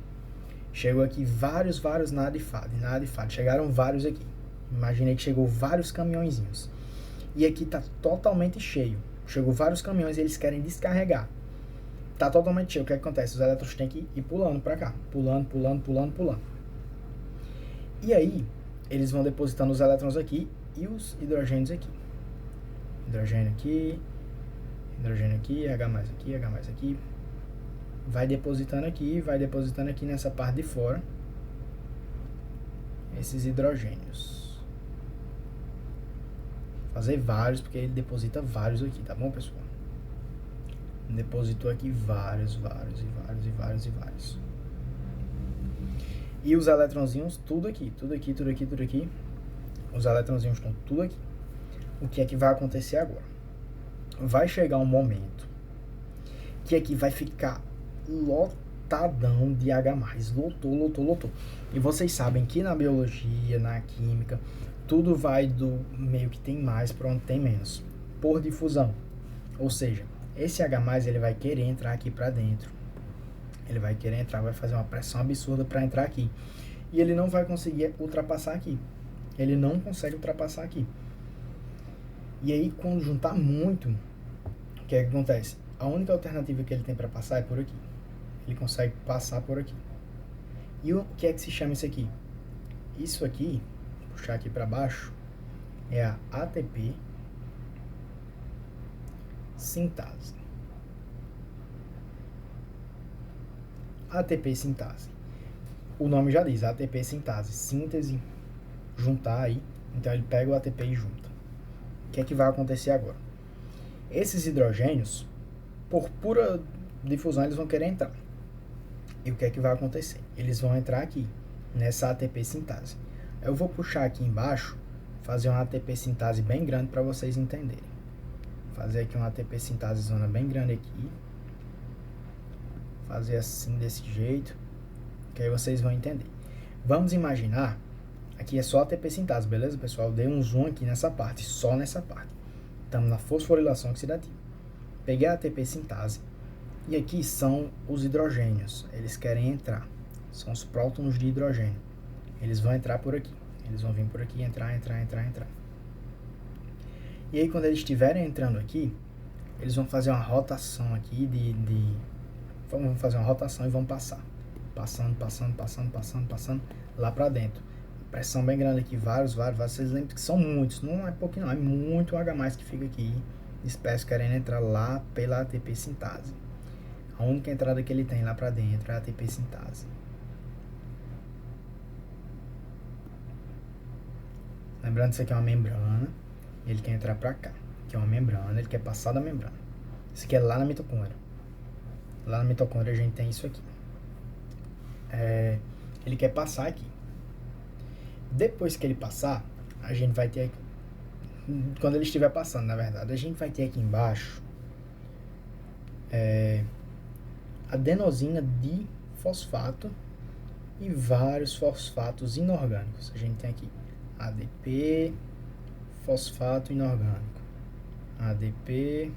[SPEAKER 1] Chegou aqui vários NAD e FAD, chegaram vários aqui. Imaginei que chegou vários caminhõezinhos. E aqui tá totalmente cheio. Chegou vários caminhões e eles querem descarregar. Tá totalmente cheio. O que acontece? Os elétrons têm que ir pulando para cá. Pulando. E aí, eles vão depositando os elétrons aqui e os hidrogênios aqui. Hidrogênio aqui, H aqui. Vai depositando aqui nessa parte de fora. Esses hidrogênios. Fazer vários, porque ele deposita vários aqui, tá bom, pessoal? Depositou aqui vários. E os eletronzinhos, tudo aqui. Os eletronzinhos estão tudo aqui. O que é que vai acontecer agora? Vai chegar um momento que aqui vai ficar lotadão de H+. Lotou. E vocês sabem que na biologia, na química, tudo vai do meio que tem mais para onde tem menos, por difusão. Ou seja, esse H+, ele vai querer entrar aqui para dentro. Ele vai querer entrar, vai fazer uma pressão absurda para entrar aqui. E ele não vai conseguir ultrapassar aqui. Ele não consegue ultrapassar aqui. E aí, quando juntar muito, o que é que acontece? A única alternativa que ele tem para passar é por aqui. Ele consegue passar por aqui. E o que é que se chama isso aqui? Isso aqui, vou puxar aqui para baixo, é a ATP sintase. ATP sintase. O nome já diz, ATP sintase. Síntese, juntar aí. Então ele pega o ATP e junta. O que é que vai acontecer agora? Esses hidrogênios, por pura difusão, eles vão querer entrar. E o que é que vai acontecer? Eles vão entrar aqui, nessa ATP sintase. Eu vou puxar aqui embaixo, fazer uma ATP sintase bem grande para vocês entenderem. Fazer aqui uma ATP sintase zona bem grande aqui. Fazer assim, desse jeito, que aí vocês vão entender. Vamos imaginar, aqui é só ATP sintase, beleza, pessoal? Eu dei um zoom aqui nessa parte, só nessa parte. Estamos na fosforilação oxidativa. Peguei a ATP sintase, e aqui são os hidrogênios, eles querem entrar. São os prótons de hidrogênio. Eles vão entrar por aqui. Eles vão vir por aqui, entrar. E aí, quando eles estiverem entrando aqui, eles vão fazer uma rotação aqui vão fazer uma rotação e vão passar. Passando lá pra dentro. Pressão bem grande aqui, vários. Vocês lembram que são muitos. Não é pouquinho, não. É muito H+, que fica aqui. Espécies querendo entrar lá pela ATP sintase. A única entrada que ele tem lá pra dentro é a ATP sintase. Lembrando que isso aqui é uma membrana. Ele quer entrar pra cá. Que é uma membrana, ele quer passar da membrana. Isso aqui é lá na mitocôndria. Lá na mitocôndria a gente tem isso aqui. Ele quer passar aqui. Depois que ele passar, a gente vai ter aqui, quando ele estiver passando, na verdade, a gente vai ter aqui embaixo adenosina difosfato e vários fosfatos inorgânicos. A gente tem aqui ADP, fosfato inorgânico. ADP,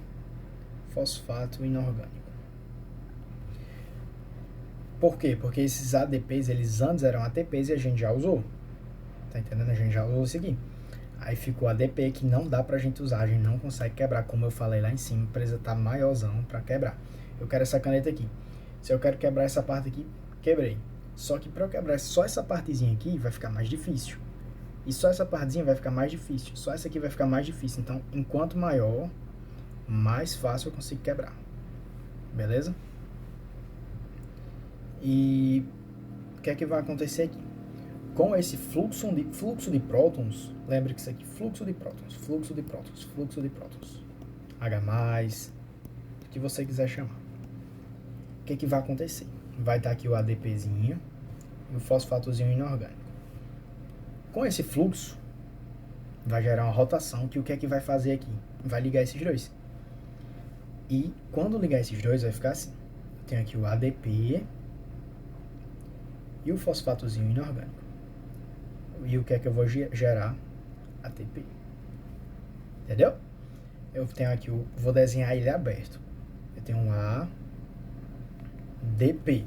[SPEAKER 1] fosfato inorgânico. Por quê? Porque esses ADPs, eles antes eram ATPs e a gente já usou. Tá entendendo? A gente já usou isso aqui. Aí ficou ADP que não dá pra gente usar, a gente não consegue quebrar, como eu falei lá em cima, precisa estar maiorzão pra quebrar. Eu quero essa caneta aqui. Se eu quero quebrar essa parte aqui, quebrei. Só que pra eu quebrar só essa partezinha aqui, vai ficar mais difícil. E só essa partezinha vai ficar mais difícil. Só essa aqui vai ficar mais difícil. Então, enquanto maior, mais fácil eu consigo quebrar. Beleza? E o que é que vai acontecer aqui? com esse fluxo de prótons, lembre que isso aqui, fluxo de prótons, fluxo de prótons, fluxo de prótons, H+, o que você quiser chamar. O que que vai acontecer? Vai estar aqui o ADPzinho e o fosfatozinho inorgânico. Com esse fluxo, vai gerar uma rotação que o que é que vai fazer aqui? Vai ligar esses dois. E quando ligar esses dois, vai ficar assim. Eu tenho aqui o ADP e o fosfatozinho inorgânico. E o que é que eu vou gerar? ATP. Entendeu? Eu tenho aqui, vou desenhar ele aberto. Eu tenho um ADP,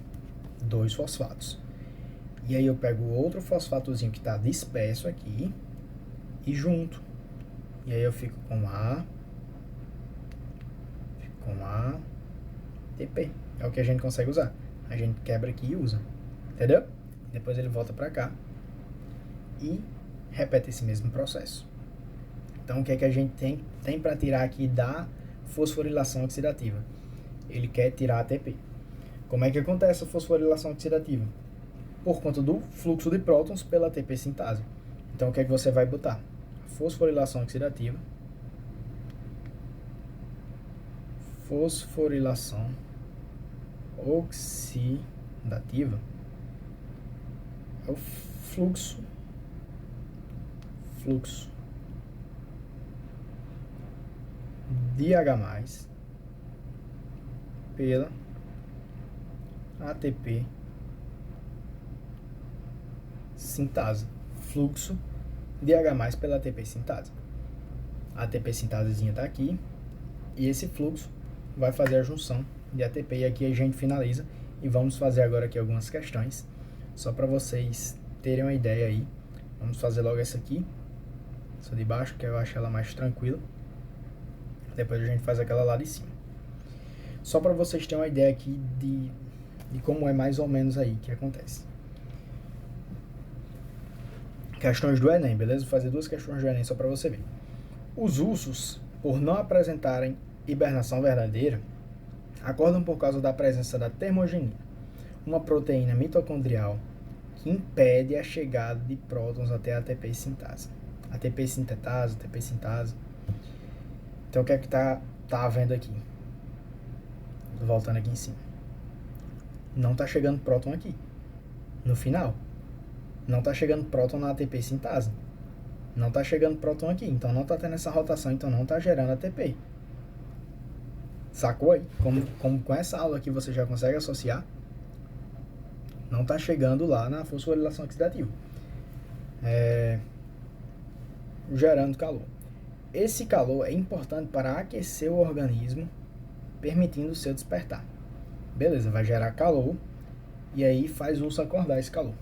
[SPEAKER 1] 2 fosfatos. E aí eu pego outro fosfatozinho que está disperso aqui e junto. E aí eu fico com ATP. É o que a gente consegue usar. A gente quebra aqui e usa. Entendeu? Depois ele volta para cá e repete esse mesmo processo. Então o que é que a gente tem para tirar aqui da fosforilação oxidativa? Ele quer tirar ATP. Como é que acontece a fosforilação oxidativa? Por conta do fluxo de prótons pela ATP sintase. Então o que é que você vai botar? Fosforilação oxidativa. Fosforilação oxidativa é o fluxo de H+ pela ATP sintase. Fluxo de H+ pela ATP sintase. A ATP sintasezinha está aqui e esse fluxo vai fazer a junção de ATP. E aqui a gente finaliza e vamos fazer agora aqui algumas questões só para vocês terem uma ideia aí. Vamos fazer logo essa aqui, essa de baixo, que eu acho ela mais tranquila. Depois a gente faz aquela lá de cima. Só para vocês terem uma ideia aqui de como é mais ou menos aí que acontece. Questões do Enem, beleza? Vou fazer 2 questões do Enem só para você ver. Os ursos, por não apresentarem hibernação verdadeira, acordam por causa da presença da termogenina, uma proteína mitocondrial que impede a chegada de prótons até a ATP sintase. ATP sintetase, ATP sintase. Então o que é que tá havendo aqui? Voltando aqui em cima. Não tá chegando próton aqui. No final. Não tá chegando próton na ATP sintase. Não tá chegando próton aqui. Então não tá tendo essa rotação. Então não tá gerando ATP. Sacou aí? Como com essa aula aqui você já consegue associar. Não tá chegando lá na fosforilação oxidativa. Gerando calor. Esse calor é importante para aquecer o organismo, permitindo o seu despertar. Beleza, vai gerar calor e aí faz o urso acordar esse calor.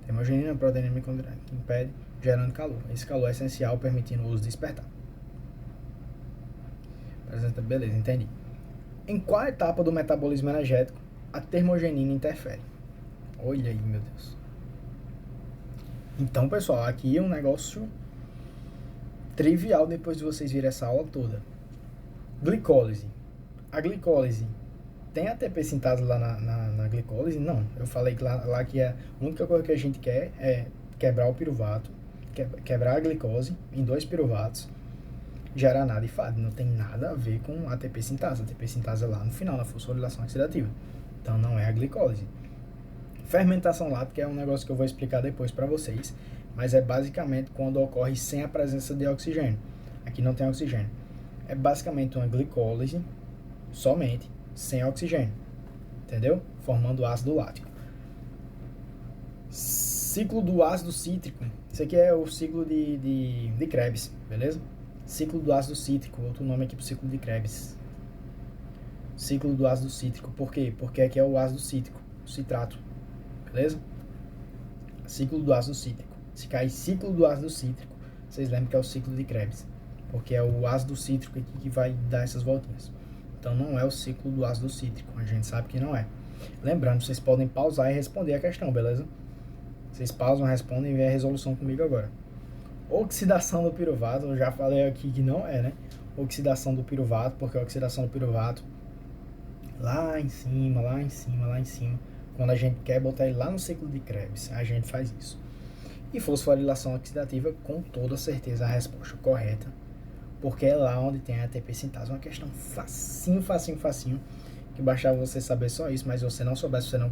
[SPEAKER 1] Termogenina, proteína mitocondrial que impede, gerando calor. Esse calor é essencial, permitindo o urso despertar. Beleza, entendi. Em qual etapa do metabolismo energético a termogenina interfere? Olha aí, meu Deus. Então, pessoal, aqui é um negócio trivial depois de vocês virem essa aula toda. Glicólise. A glicólise tem ATP sintase lá na glicólise? Não. Eu falei que lá que a única coisa que a gente quer é quebrar o piruvato, quebrar a glicose em 2 piruvatos, gerar NAD e FAD. Não tem nada a ver com ATP sintase. A ATP sintase é lá no final, na fosforilação oxidativa. Então não é a glicólise. Fermentação láctea é um negócio que eu vou explicar depois para vocês, mas é basicamente quando ocorre sem a presença de oxigênio. Aqui não tem oxigênio. É basicamente uma glicólise somente, sem oxigênio. Entendeu? Formando ácido lático. Ciclo do ácido cítrico. Isso aqui é o ciclo de Krebs, beleza? Ciclo do ácido cítrico, outro nome aqui para o ciclo de Krebs. Ciclo do ácido cítrico. Por quê? Porque aqui é o ácido cítrico, o citrato. Beleza? Ciclo do ácido cítrico. Se cair ciclo do ácido cítrico, vocês lembram que é o ciclo de Krebs. Porque é o ácido cítrico aqui que vai dar essas voltinhas. Então não é o ciclo do ácido cítrico. A gente sabe que não é. Lembrando, vocês podem pausar e responder a questão, beleza? Vocês pausam, respondem e vêm a resolução comigo agora. Oxidação do piruvato. Eu já falei aqui que não é, né? Oxidação do piruvato, porque a oxidação do piruvato lá em cima, Quando a gente quer botar ele lá no ciclo de Krebs, a gente faz isso. E fosforilação oxidativa, com toda certeza a resposta correta, porque é lá onde tem a ATP sintase. Uma questão facinho, que bastava você saber só isso, mas se você não soubesse, você não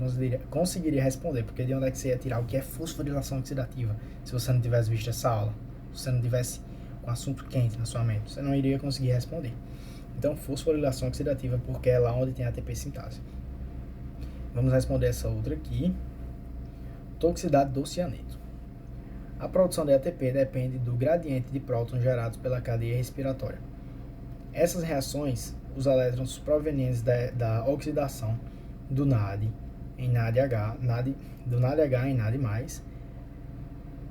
[SPEAKER 1] conseguiria responder, porque de onde é que você ia tirar o que é fosforilação oxidativa, se você não tivesse visto essa aula, se você não tivesse com assunto quente na sua mente, você não iria conseguir responder. Então, fosforilação oxidativa, porque é lá onde tem a ATP sintase. Vamos responder essa outra aqui. Toxicidade do cianeto. A produção de ATP depende do gradiente de prótons gerados pela cadeia respiratória. Essas reações, os elétrons provenientes da oxidação do NAD em NADH, do NADH em NAD+,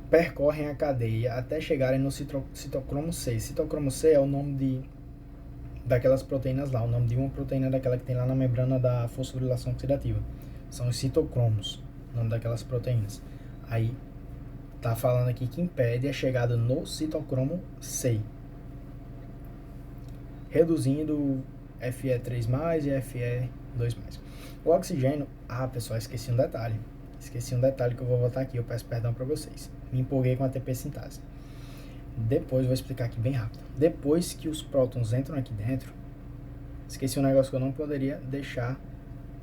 [SPEAKER 1] percorrem a cadeia até chegarem no citocromo C. Citocromo C é o nome daquelas proteínas lá, o nome de uma proteína daquela que tem lá na membrana da fosforilação oxidativa. São os citocromos, o nome daquelas proteínas. Aí, tá falando aqui que impede a chegada no citocromo C, reduzindo Fe3+, e Fe2+. O oxigênio... pessoal, esqueci um detalhe que eu vou botar aqui, eu peço perdão para vocês. Me empolguei com a ATP sintase. Depois, vou explicar aqui bem rápido. Depois que os prótons entram aqui dentro, esqueci um negócio que eu não poderia deixar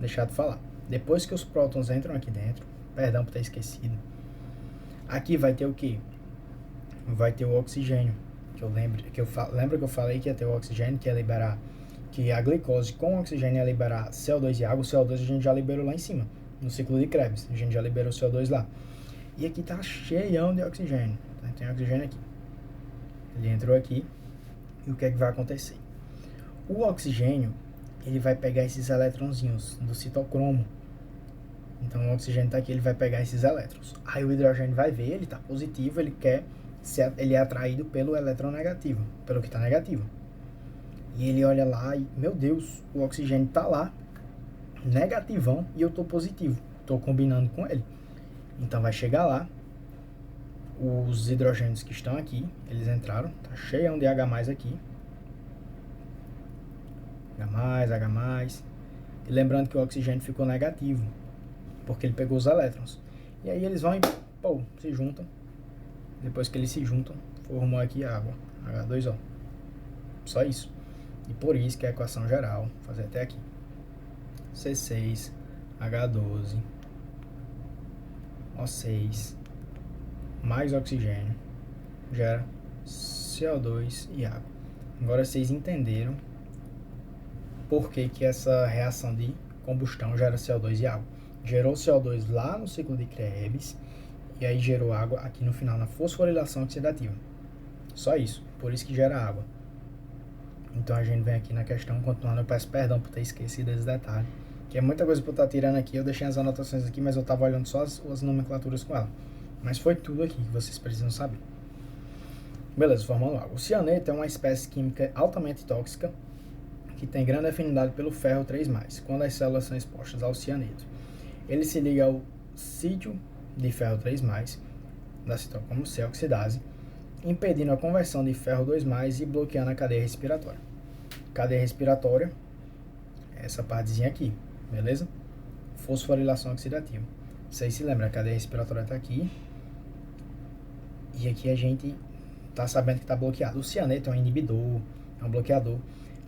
[SPEAKER 1] de falar. Depois que os prótons entram aqui dentro, perdão por ter esquecido, aqui vai ter o quê? Vai ter o oxigênio, lembra que eu falei que ia ter o oxigênio, que ia liberar, que a glicose com o oxigênio ia liberar CO2 e água. O CO2 a gente já liberou lá em cima, no ciclo de Krebs, a gente já liberou o CO2 lá. E aqui tá cheião de oxigênio, tá? Tem oxigênio aqui. Ele entrou aqui, e o que é que vai acontecer? O oxigênio, ele vai pegar esses elétronzinhos do citocromo. Então o oxigênio tá aqui, ele vai pegar esses elétrons. Aí o hidrogênio vai ver, ele tá positivo, ele é atraído pelo elétron negativo, pelo que tá negativo. E ele olha lá e, meu Deus, o oxigênio tá lá, negativão, e eu tô positivo, tô combinando com ele. Então vai chegar lá, os hidrogênios que estão aqui, eles entraram, tá cheio de H+ aqui. H+. E lembrando que o oxigênio ficou negativo, porque ele pegou os elétrons. E aí eles vão e, se juntam. Depois que eles se juntam, formou aqui água, H2O. Só isso. E por isso que a equação geral, vou fazer até aqui, C6H12 O6 mais oxigênio gera CO2 e água. Agora vocês entenderam por que essa reação de combustão gera CO2 e água. Gerou CO2 lá no ciclo de Krebs e aí gerou água aqui no final na fosforilação oxidativa. Só isso, por isso que gera água. Então a gente vem aqui na questão, continuando, eu peço perdão por ter esquecido esse detalhe, que é muita coisa pra eu estar tirando aqui. Eu deixei as anotações aqui, mas eu tava olhando só as nomenclaturas com ela. Mas foi tudo aqui que vocês precisam saber. Beleza, formando água. O cianeto é uma espécie química altamente tóxica que tem grande afinidade pelo ferro 3+, quando as células são expostas ao cianeto. Ele se liga ao sítio de ferro 3+, da citocromo C oxidase, impedindo a conversão de ferro 2+, e bloqueando a cadeia respiratória. Cadeia respiratória, essa partezinha aqui, beleza? Fosforilação oxidativa. Vocês se lembram, a cadeia respiratória está aqui, e aqui a gente está sabendo que está bloqueado. O cianeto é um inibidor, é um bloqueador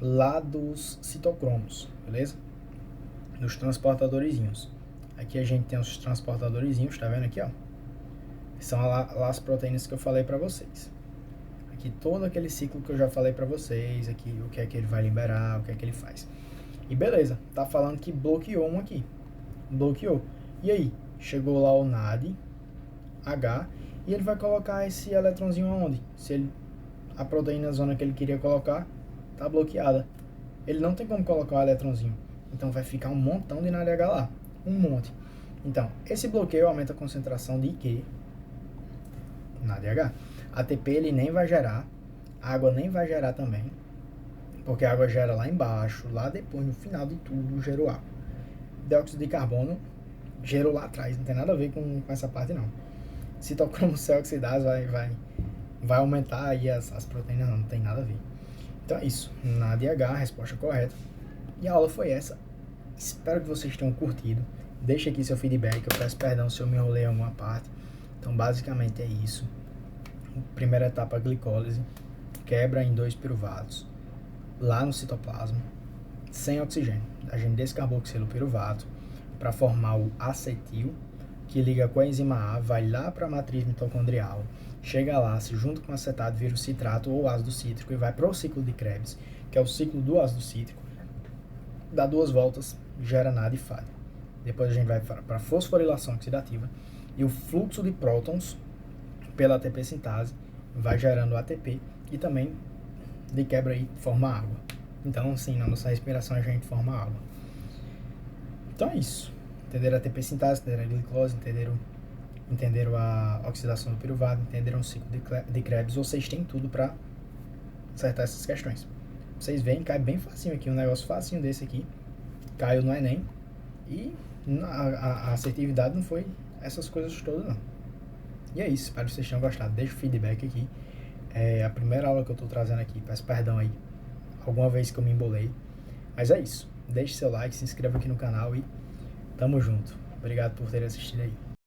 [SPEAKER 1] lá dos citocromos, beleza? Dos transportadorzinhos. Aqui a gente tem os transportadorzinhos, tá vendo aqui, ó? São lá as proteínas que eu falei para vocês. Aqui todo aquele ciclo que eu já falei para vocês, aqui o que é que ele vai liberar, o que é que ele faz. E beleza, tá falando que bloqueou um aqui. Bloqueou. E aí, chegou lá o NAD H e ele vai colocar esse elétronzinho aonde? Se ele, a proteína zona que ele queria colocar tá bloqueada. Ele não tem como colocar o elétronzinho. Então vai ficar um montão de NADH lá. Um monte. Então, esse bloqueio aumenta a concentração de quê? NADH. ATP ele nem vai gerar, a água nem vai gerar também, porque a água gera lá embaixo, lá depois, no final de tudo, gerou água. Dióxido de carbono gerou lá atrás, não tem nada a ver com essa parte não. Citocromo C oxidase vai aumentar aí as proteínas, não tem nada a ver. Então é isso, NADH, resposta correta. E a aula foi essa. Espero que vocês tenham curtido. Deixa aqui seu feedback, eu peço perdão se eu me enrolei em alguma parte. Então, basicamente é isso. Primeira etapa, a glicólise, quebra em 2 piruvatos, lá no citoplasma, sem oxigênio. A gente descarboxila o piruvato para formar o acetil, que liga com a enzima A, vai lá para a matriz mitocondrial, chega lá, se junta com o acetato, vira o citrato ou ácido cítrico e vai para o ciclo de Krebs, que é o ciclo do ácido cítrico, dá 2 voltas, gera NAD e FAD. Depois a gente vai para a fosforilação oxidativa e o fluxo de prótons pela ATP sintase vai gerando ATP e também de quebra aí forma água. Então, assim, na nossa respiração a gente forma água. Então é isso. Entenderam a ATP sintase, entenderam a glicose, entenderam a oxidação do piruvato, entenderam o ciclo de Krebs. Vocês têm tudo para acertar essas questões. Vocês veem, cai bem facinho aqui, um negócio facinho desse aqui. Caiu no Enem e a assertividade não foi essas coisas todas, não. E é isso, espero que vocês tenham gostado. Deixa o feedback aqui. É a primeira aula que eu tô trazendo aqui, peço perdão aí, alguma vez que eu me embolei. Mas é isso. Deixe seu like, se inscreva aqui no canal e tamo junto. Obrigado por ter assistido aí.